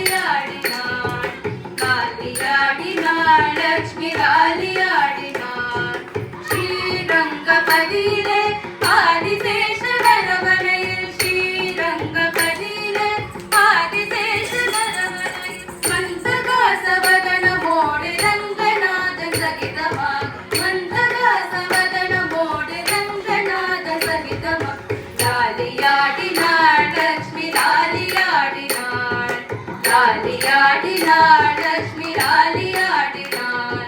லாலியாடினாள் லாலியாடினாள் லட்சுமி லாலியாடினாள் ஸ்ரீரங்கபதியிலே ஆதிசேஷ அரவணையில் ஸ்ரீரங்கபதியிலே ஆதிசேஷ அரவணையில் மந்தகாசவதனமோடு ரங்கநாதன் சகிதமாக மந்தகாசவதனமோடு ரங்கநாதன் சகிதமாக லாலியாடினாள் லட்சுமி லாலியாடினாள் லாலியாடினாள் லட்சுமி லாலியாடினாள்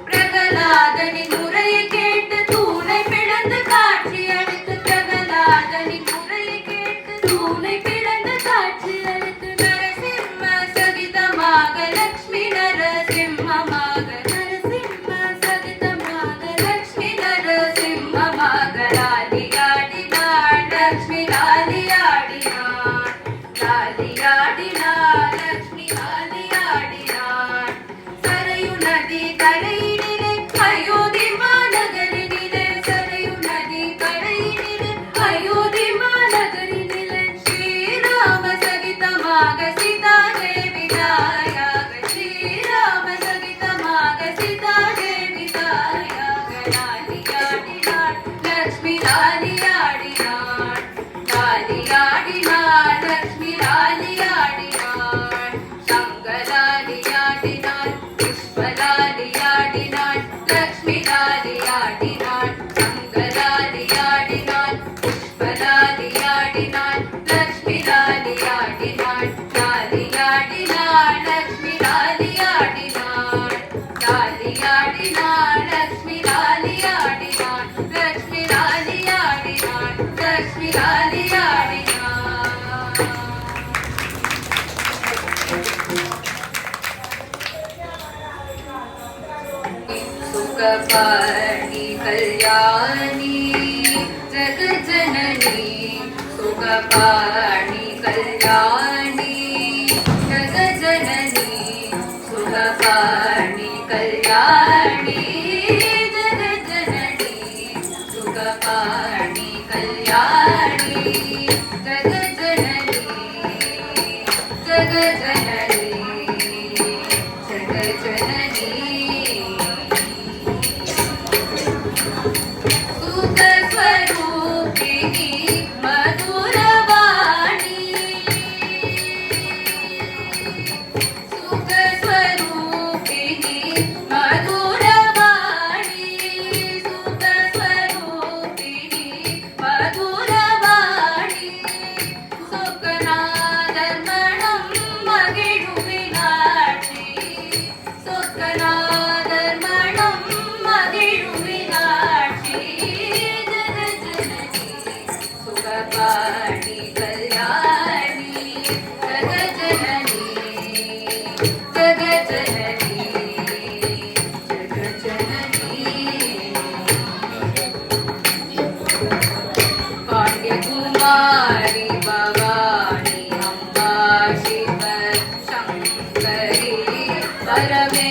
பிரகலாதனின் முறையை கேட்டு தூணை பிளந்து காட்சி அளித்து பிரகலாதனின் முறையை கேட்டு தூணை பிளந்து காட்சி அளித்து நரசிம்ம சகிதமாக லட்சுமி நரசிம்மமாக நரசிம்ம சகிதமாக லட்சுமி நரசிம்மமாக லாலியாடினாள் லட்சுமி லாலியாடினாள் லாலியாடினாள் லட்சுமி லாலியாடினாள் சரையு நதி கரையினிலே அயோத்தி மாநகரினிலே சரையு நதி கரையினிலே அயோத்தி மாநகரினிலே ஸ்ரீராம சகிதமாக சீதாதேவி தாயாக ஸ்ரீராம சகிதமாக சீதாதேவி தாயாக லாலியாடினாள் லட்சுமி லாலியாடினாள் லாலியாடினாள் லட்சுமி லாலியாடினாள் சங்கலாலியாடினாள் புஷ்பலாலியாடினாள் லட்சுமி லாலியாடினாள் சங்கலாலியாடினாள் புஷ்பலாலியாடினாள் லட்சுமி லாலியாடினாள் லாலியாடினாள் லட்சுமி லாலியாடினாள் லாலியாடினாள் லட்சுமி லாலியாடினாள் லட்சுமி லாலியாடினாள் லட்சுமி லாலியாடினாள் सुखपाणि कल्याणी जगज्जननी सुखपाणि कल्याणी जगज्जननी सुखपाणि कल्याणी जगज्जननी सुखपाणि कल्याणी जगज्जननी जगज्जननी जगज्जननी सुखस्वरूपिणी मधुरवाणी सुखस्वरूपिणी मधुरवाणी सुखस्वरूपिणी मधुरवाणी सुखनादर्मणं मगिळुविनाक्षी सुखनादर्मणं मगिळुविनाक्षी सुखपाणि कल्याणी जगज्जननी जगज्जननी जगज्जननी भाग्यकुमारी भवानी अम्बा शिव शङ्करी परमे